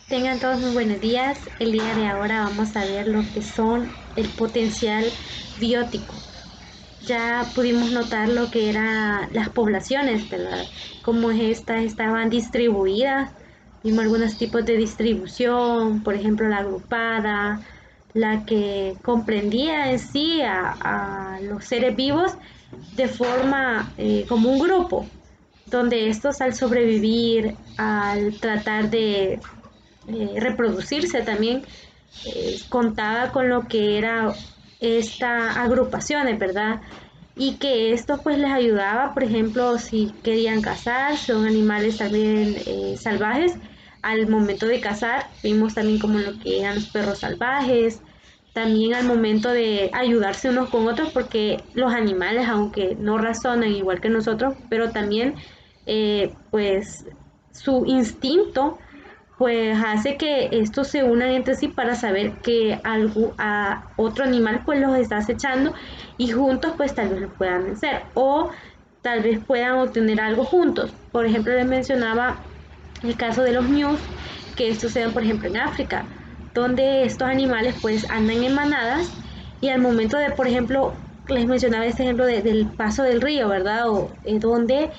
Tengan todos muy buenos días. El día de ahora vamos a ver lo que son el potencial biótico. Ya pudimos notar lo que eran las poblaciones, ¿verdad? Cómo estas estaban distribuidas. Vimos algunos tipos de distribución, por ejemplo la agrupada, la que comprendía en sí a los seres vivos de forma como un grupo, donde estos al sobrevivir, al tratar de reproducirse también, contaba con lo que era esta agrupaciones, ¿verdad? Y que esto pues les ayudaba, por ejemplo, si querían cazar, son animales también salvajes, al momento de cazar, vimos también como lo que eran los perros salvajes, también al momento de ayudarse unos con otros, porque los animales, aunque no razonan igual que nosotros, pero también pues su instinto pues hace que estos se unan entre sí para saber que algo, a otro animal pues los está acechando y juntos pues tal vez lo puedan vencer o tal vez puedan obtener algo juntos. Por ejemplo, les mencionaba el caso de los ñus, que estos se dan por ejemplo en África, donde estos animales pues andan en manadas y al momento de, por ejemplo, les mencionaba este ejemplo del paso del río, ¿verdad? O donde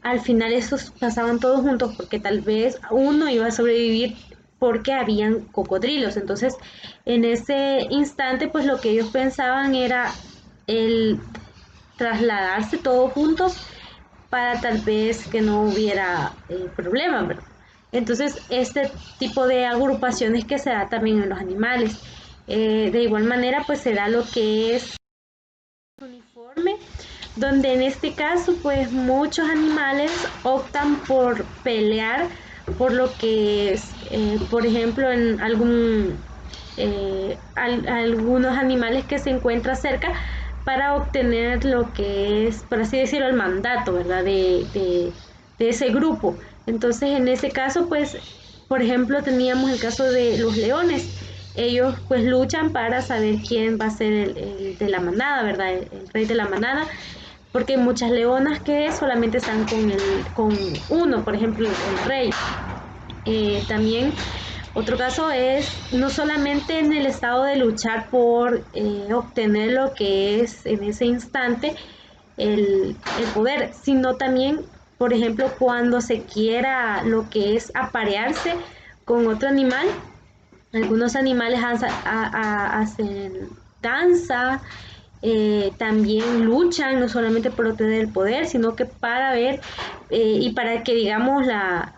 al final esos pasaban todos juntos porque tal vez uno iba a sobrevivir porque habían cocodrilos. Entonces, en ese instante, pues lo que ellos pensaban era el trasladarse todos juntos para tal vez que no hubiera problema, ¿verdad? Entonces, este tipo de agrupaciones que se da también en los animales. De igual manera, pues se da lo que es uniforme, donde en este caso pues muchos animales optan por pelear por lo que es, por ejemplo, en algunos animales que se encuentran cerca para obtener lo que es, por así decirlo, el mandato, ¿verdad? De ese grupo. Entonces, en ese caso, pues, por ejemplo, teníamos el caso de los leones. Ellos pues luchan para saber quién va a ser el de la manada, ¿verdad? El rey de la manada, porque hay muchas leonas que solamente están con uno, por ejemplo, el rey. También otro caso es no solamente en el estado de luchar por obtener lo que es en ese instante el poder, sino también, por ejemplo, cuando se quiera lo que es aparearse con otro animal. Algunos animales hacen danza, también luchan no solamente por obtener el poder, sino que para ver y para que digamos la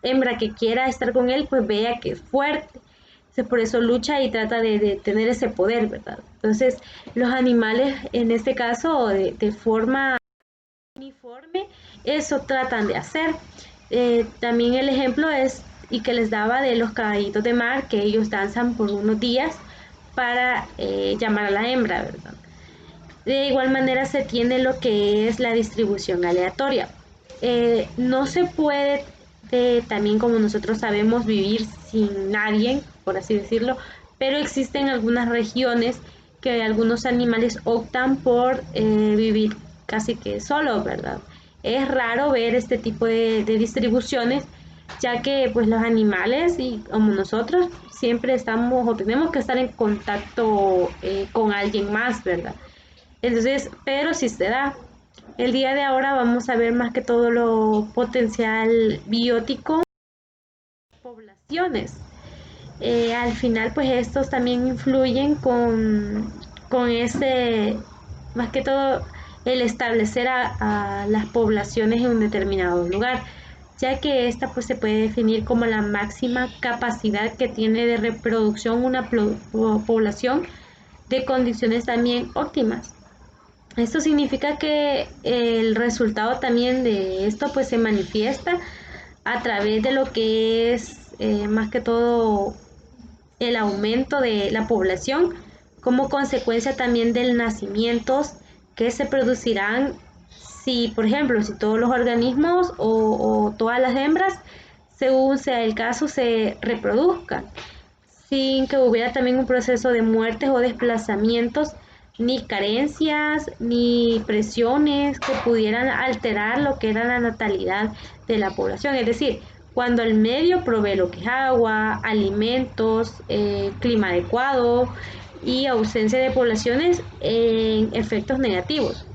hembra que quiera estar con él, pues vea que es fuerte. Entonces, por eso lucha y trata de tener ese poder, ¿verdad? Entonces, los animales, en este caso, de forma uniforme, eso tratan de hacer. También el ejemplo es, y que les daba de los caballitos de mar, que ellos danzan por unos días para llamar a la hembra, ¿verdad? De igual manera se tiene lo que es la distribución aleatoria. No se puede también, como nosotros sabemos, vivir sin nadie, por así decirlo, pero existen algunas regiones que algunos animales optan por vivir casi que solo, ¿verdad? Es raro ver este tipo de distribuciones, ya que pues los animales y como nosotros siempre estamos o tenemos que estar en contacto con alguien más, ¿verdad? Entonces, pero si se da. El día de ahora vamos a ver más que todo lo potencial biótico de poblaciones. Al final, pues estos también influyen con ese, más que todo, el establecer a las poblaciones en un determinado lugar, ya que esta pues se puede definir como la máxima capacidad que tiene de reproducción una población de condiciones también óptimas. Esto significa que el resultado también de esto pues se manifiesta a través de lo que es más que todo el aumento de la población como consecuencia también del nacimientos que se producirán si, por ejemplo, si todos los organismos o todas las hembras, según sea el caso, se reproduzcan sin que hubiera también un proceso de muertes o desplazamientos, ni carencias, ni presiones que pudieran alterar lo que era la natalidad de la población. Es decir, cuando el medio provee lo que es agua, alimentos, clima adecuado y ausencia de poblaciones en efectos negativos.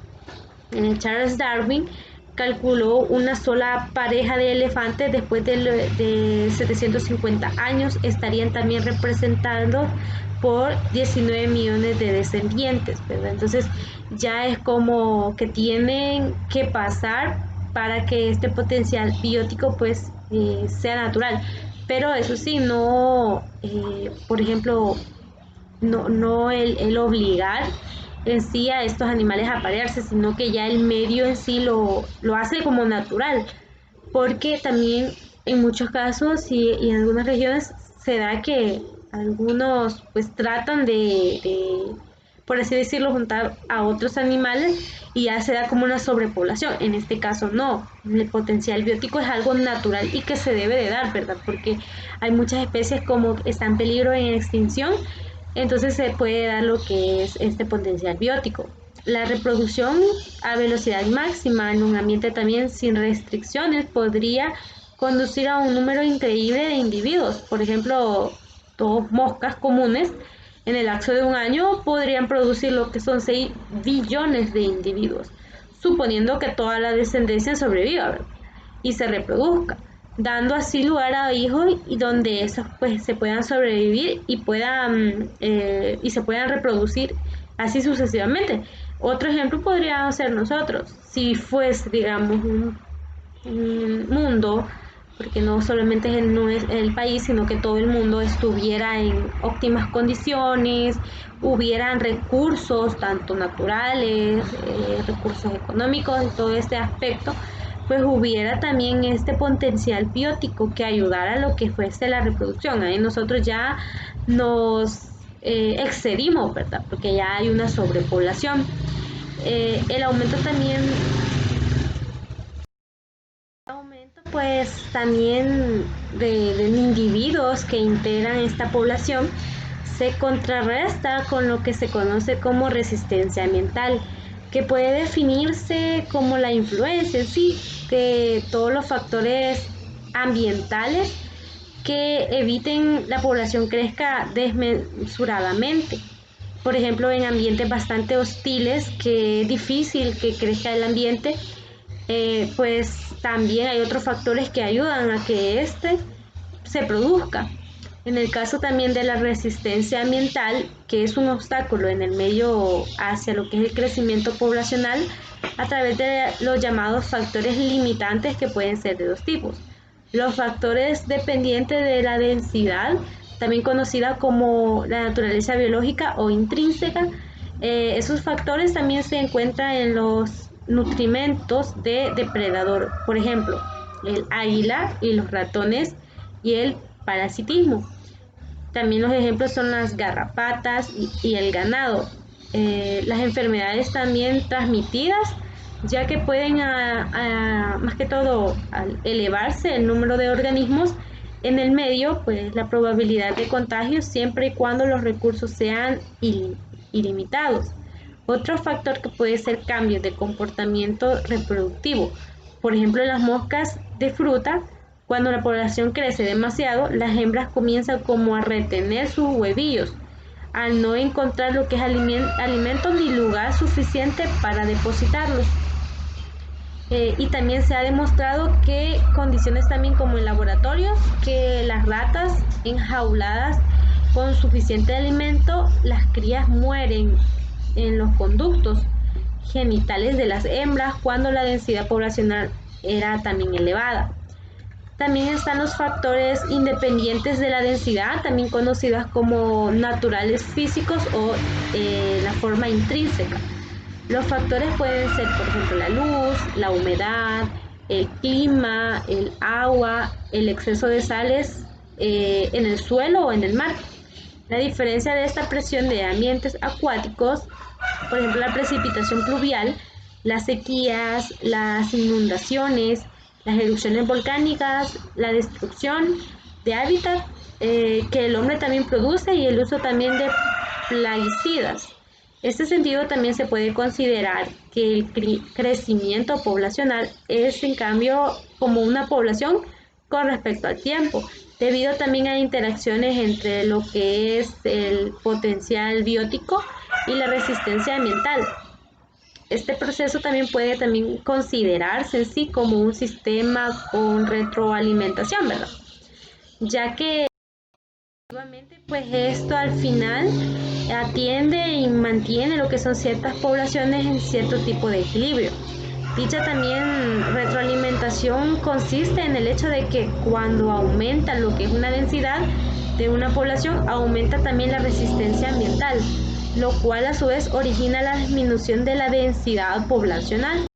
Charles Darwin calculó una sola pareja de elefantes después de 750 años estarían también representados por 19 millones de descendientes, ¿verdad? Entonces ya es como que tienen que pasar para que este potencial biótico pues sea natural. Pero eso sí, no, por ejemplo, no el obligar en sí a estos animales a aparearse, sino que ya el medio en sí lo hace como natural, porque también en muchos casos y en algunas regiones se da que algunos pues tratan por así decirlo, juntar a otros animales y ya se da como una sobrepoblación. En este caso no, el potencial biótico es algo natural y que se debe de dar, ¿verdad? Porque hay muchas especies como están en peligro en extinción, entonces se puede dar lo que es este potencial biótico. La reproducción a velocidad máxima en un ambiente también sin restricciones podría conducir a un número increíble de individuos. Por ejemplo, dos moscas comunes en el lapso de un año podrían producir lo que son 6 billones de individuos, suponiendo que toda la descendencia sobreviva, ¿verdad? Y se reproduzca, dando así lugar a hijos y donde esos pues se puedan sobrevivir y se puedan reproducir así sucesivamente. Otro ejemplo podría ser nosotros, si fuese digamos un mundo, porque no solamente no es el país, sino que todo el mundo estuviera en óptimas condiciones, hubieran recursos, tanto naturales, recursos económicos, y todo este aspecto, pues hubiera también este potencial biótico que ayudara a lo que fuese la reproducción. Ahí nosotros ya nos excedimos, ¿verdad? Porque ya hay una sobrepoblación. El aumento también pues también de individuos que integran esta población se contrarresta con lo que se conoce como resistencia ambiental, que puede definirse como la influencia en sí de todos los factores ambientales que eviten la población crezca desmesuradamente. Por ejemplo, en ambientes bastante hostiles, que es difícil que crezca el ambiente, pues también hay otros factores que ayudan a que éste se produzca. En el caso también de la resistencia ambiental, que es un obstáculo en el medio hacia lo que es el crecimiento poblacional, a través de los llamados factores limitantes, que pueden ser de dos tipos. Los factores dependientes de la densidad, también conocida como la naturaleza biológica o intrínseca. Esos factores también se encuentran en los nutrimentos de depredador, por ejemplo, el águila y los ratones y el parasitismo. También los ejemplos son las garrapatas y el ganado. Las enfermedades también transmitidas, ya que pueden, más que todo, al elevarse el número de organismos en el medio, pues la probabilidad de contagio siempre y cuando los recursos sean ilimitados. Otro factor que puede ser cambios de comportamiento reproductivo. Por ejemplo, las moscas de fruta, cuando la población crece demasiado, las hembras comienzan como a retener sus huevillos, al no encontrar lo que es alimento ni lugar suficiente para depositarlos. Y también se ha demostrado que condiciones también como en laboratorios, que las ratas enjauladas con suficiente alimento, las crías mueren en los conductos genitales de las hembras cuando la densidad poblacional era también elevada. También están los factores independientes de la densidad, también conocidas como naturales físicos o la forma intrínseca. Los factores pueden ser, por ejemplo, la luz, la humedad, el clima, el agua, el exceso de sales en el suelo o en el mar. La diferencia de esta presión de ambientes acuáticos, por ejemplo, la precipitación pluvial, las sequías, las inundaciones, las erupciones volcánicas, la destrucción de hábitat que el hombre también produce y el uso también de plaguicidas. En este sentido también se puede considerar que el crecimiento poblacional es en cambio como una población con respecto al tiempo, debido también a interacciones entre lo que es el potencial biótico y la resistencia ambiental. Este proceso también puede también considerarse en sí como un sistema con retroalimentación, ¿verdad? Ya que pues esto al final atiende y mantiene lo que son ciertas poblaciones en cierto tipo de equilibrio. Dicha también retroalimentación consiste en el hecho de que cuando aumenta lo que es una densidad de una población, aumenta también la resistencia ambiental, lo cual a su vez origina la disminución de la densidad poblacional.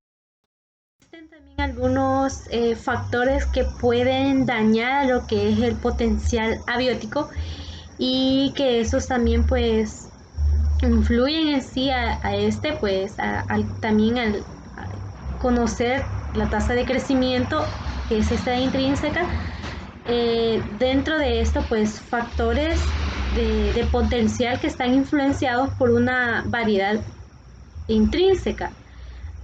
Existen también algunos factores que pueden dañar lo que es el potencial abiótico y que esos también pues influyen en sí a este pues también al conocer la tasa de crecimiento que es esta intrínseca. Dentro de esto pues factores de potencial que están influenciados por una variedad intrínseca.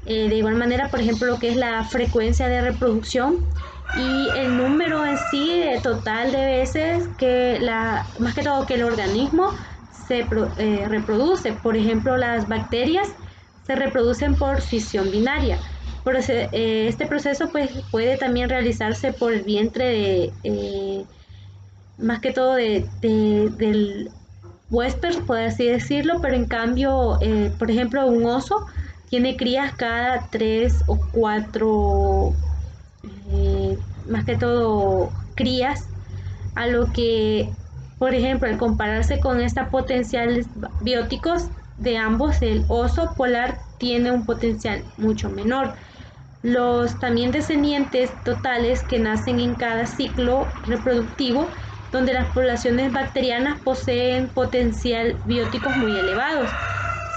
De igual manera, por ejemplo, lo que es la frecuencia de reproducción y el número en sí total de veces que más que todo que el organismo se reproduce. Por ejemplo, las bacterias se reproducen por fisión binaria. Este proceso pues, puede también realizarse por el vientre más que todo del huésped, por así decirlo, pero en cambio, por ejemplo, un oso tiene crías cada 3 o 4, más que todo crías, a lo que, por ejemplo, al compararse con esta potenciales bióticos de ambos, el oso polar tiene un potencial mucho menor. Los también descendientes totales que nacen en cada ciclo reproductivo, donde las poblaciones bacterianas poseen potencial bióticos muy elevados,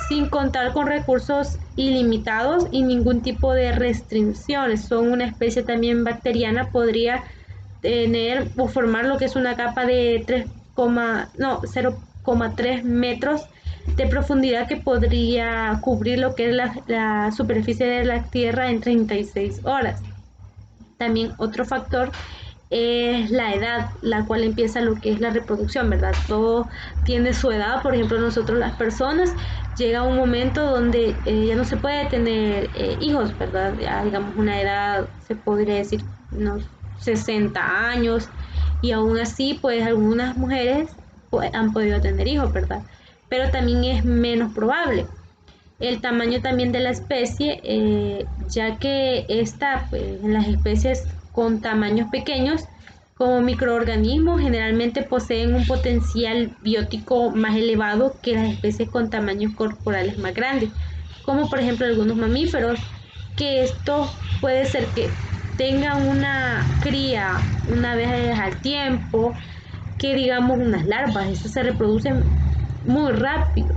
sin contar con recursos ilimitados y ningún tipo de restricciones. Son una especie también bacteriana, podría tener o formar lo que es una capa de 0,3 metros de profundidad que podría cubrir lo que es la superficie de la Tierra en 36 horas. También otro factor es la edad, la cual empieza lo que es la reproducción, ¿verdad? Todo tiene su edad, por ejemplo, nosotros las personas llega un momento donde ya no se puede tener hijos, ¿verdad? Ya digamos una edad, se podría decir, unos 60 años, y aún así, pues algunas mujeres pues, han podido tener hijos, ¿verdad? Pero también es menos probable. El tamaño también de la especie, ya que esta, pues, en las especies con tamaños pequeños, como microorganismos, generalmente poseen un potencial biótico más elevado que las especies con tamaños corporales más grandes, como por ejemplo algunos mamíferos, que esto puede ser que tengan una cría una vez al tiempo, que digamos unas larvas, estas se reproducen muy rápido,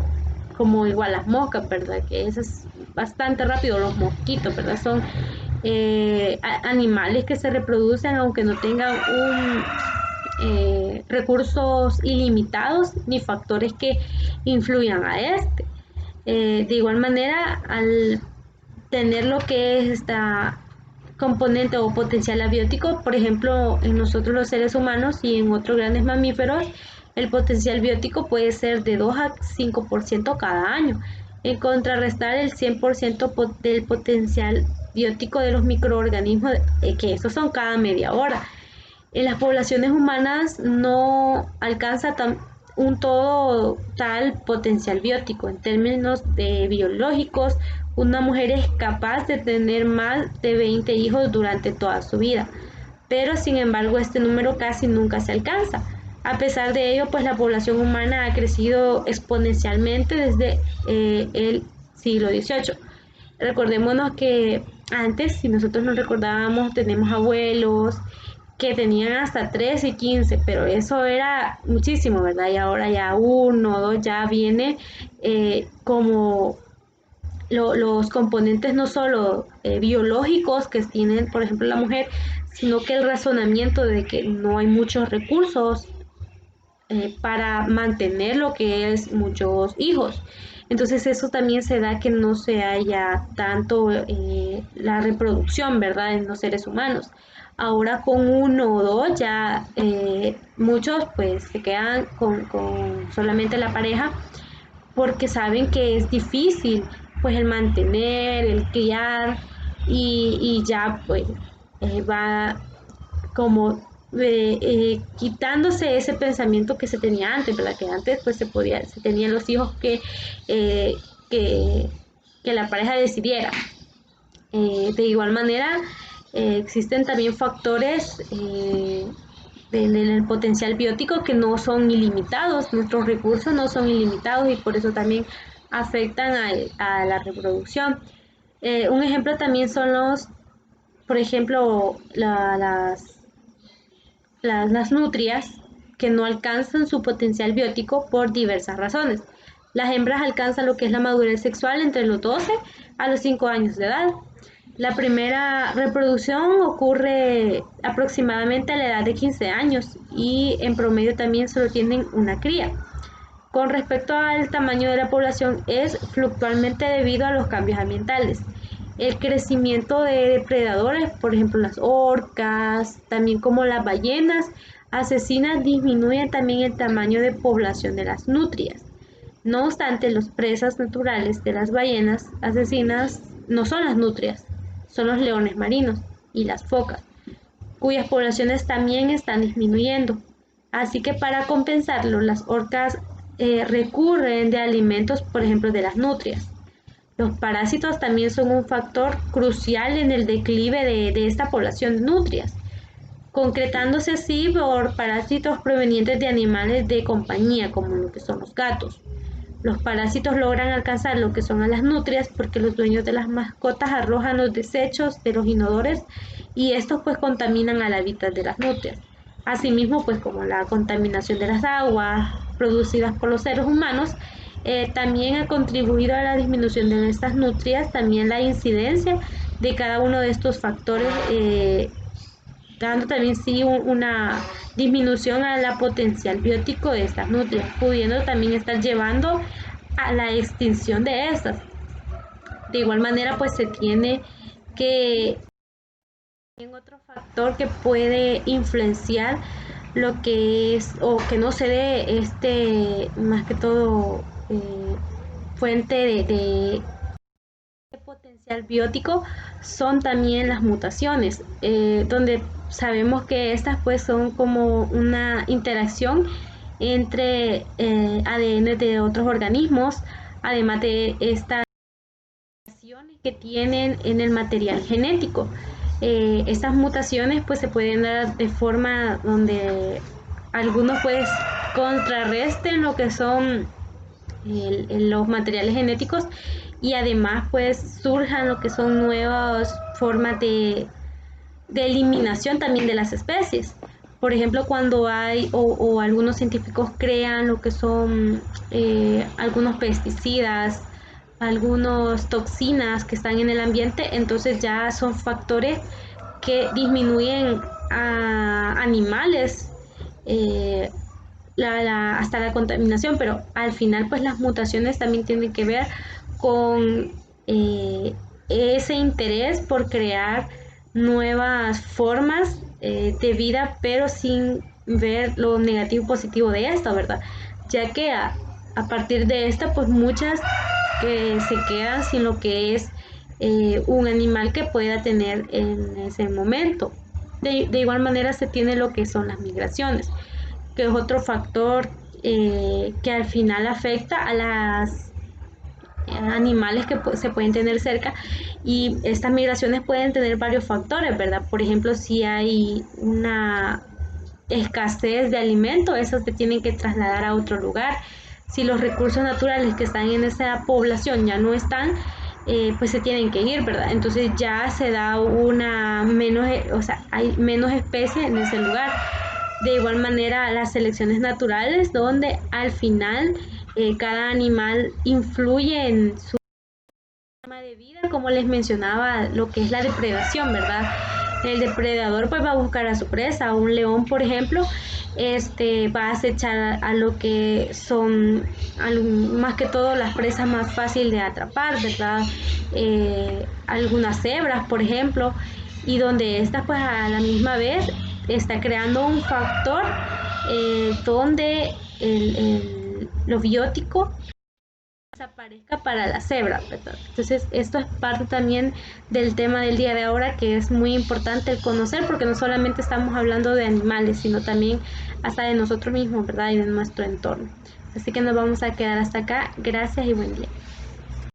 como igual las moscas, ¿verdad? Que eso es bastante rápido, los mosquitos, ¿verdad? Son animales que se reproducen aunque no tengan recursos ilimitados ni factores que influyan a este. De igual manera, al tener lo que es esta componente o potencial abiótico, por ejemplo, en nosotros los seres humanos y en otros grandes mamíferos, el potencial biótico puede ser de 2 a 5% cada año, en contrarrestar el 100% del potencial biótico de los microorganismos, que estos son cada media hora. En las poblaciones humanas no alcanza un total potencial biótico. En términos de biológicos, una mujer es capaz de tener más de 20 hijos durante toda su vida, pero sin embargo este número casi nunca se alcanza. A pesar de ello, pues la población humana ha crecido exponencialmente desde el siglo XVIII. Recordémonos que antes, si nosotros nos recordábamos, tenemos abuelos que tenían hasta 13 y 15, pero eso era muchísimo, ¿verdad? Y ahora ya uno o dos ya viene como los componentes no solo biológicos que tienen, por ejemplo, la mujer, sino que el razonamiento de que no hay muchos recursos para mantener lo que es muchos hijos. Entonces eso también se da que no se haya tanto la reproducción, ¿verdad?, en los seres humanos. Ahora con uno o dos ya muchos pues se quedan con solamente la pareja porque saben que es difícil pues el mantener, el criar y ya pues va como quitándose ese pensamiento que se tenía antes, ¿verdad? Que antes pues se tenían los hijos eh, que, que la pareja decidiera. De igual manera, existen también factores del potencial biótico que no son ilimitados, nuestros recursos no son ilimitados y por eso también afectan a la reproducción. Un ejemplo también son por ejemplo, las nutrias que no alcanzan su potencial biótico por diversas razones. Las hembras alcanzan lo que es la madurez sexual entre los 12 a los 5 años de edad. La primera reproducción ocurre aproximadamente a la edad de 15 años y en promedio también solo tienen una cría. Con respecto al tamaño de la población es fluctualmente debido a los cambios ambientales. El crecimiento de depredadores, por ejemplo las orcas, también como las ballenas asesinas, disminuyen también el tamaño de población de las nutrias. No obstante, las presas naturales de las ballenas asesinas no son las nutrias, son los leones marinos y las focas, cuyas poblaciones también están disminuyendo. Así que para compensarlo, las orcas recurren de alimentos, por ejemplo, de las nutrias. Los parásitos también son un factor crucial en el declive de esta población de nutrias, concretándose así por parásitos provenientes de animales de compañía, como lo que son los gatos. Los parásitos logran alcanzar lo que son a las nutrias porque los dueños de las mascotas arrojan los desechos de los inodores y estos pues contaminan al hábitat de las nutrias. Asimismo, pues como la contaminación de las aguas producidas por los seres humanos, también ha contribuido a la disminución de estas nutrias, también la incidencia de cada uno de estos factores, dando también sí una disminución a la potencial biótico de estas nutrias, pudiendo también estar llevando a la extinción de estas. De igual manera, pues se tiene que otro factor que puede influenciar lo que es o que no se dé más que todo fuente de potencial biótico son también las mutaciones, donde sabemos que estas pues son como una interacción entre ADN de otros organismos, además de estas que tienen en el material genético. Estas mutaciones pues se pueden dar de forma donde algunos pues contrarresten lo que son los materiales genéticos y además pues surjan lo que son nuevas formas de eliminación también de las especies. Por ejemplo, cuando hay o algunos científicos crean lo que son algunos pesticidas, algunas toxinas que están en el ambiente, entonces ya son factores que disminuyen a animales hasta la contaminación, pero al final pues las mutaciones también tienen que ver con ese interés por crear nuevas formas de vida, pero sin ver lo negativo y positivo de esta, ¿verdad? Ya que a partir de esta, pues muchas que se quedan sin lo que es un animal que pueda tener en ese momento. De igual manera se tiene lo que son las migraciones, que es otro factor que al final afecta a las animales que se pueden tener cerca y estas migraciones pueden tener varios factores, ¿verdad? Por ejemplo, si hay una escasez de alimento, esos se tienen que trasladar a otro lugar. Si los recursos naturales que están en esa población ya no están, pues se tienen que ir, ¿verdad? Entonces ya se da una menos, o sea, hay menos especies en ese lugar. De igual manera, las selecciones naturales, donde al final cada animal influye en su forma de vida, como les mencionaba, lo que es la depredación, ¿verdad? El depredador pues va a buscar a su presa, un león, por ejemplo, va a acechar a lo que son más que todo las presas más fáciles de atrapar, ¿verdad? Algunas cebras, por ejemplo, y donde esta pues a la misma vez está creando un factor donde lo biótico desaparezca para la cebra, ¿verdad? Entonces, esto es parte también del tema del día de ahora, que es muy importante el conocer, porque no solamente estamos hablando de animales, sino también hasta de nosotros mismos, ¿verdad? Y de nuestro entorno. Así que nos vamos a quedar hasta acá. Gracias y buen día.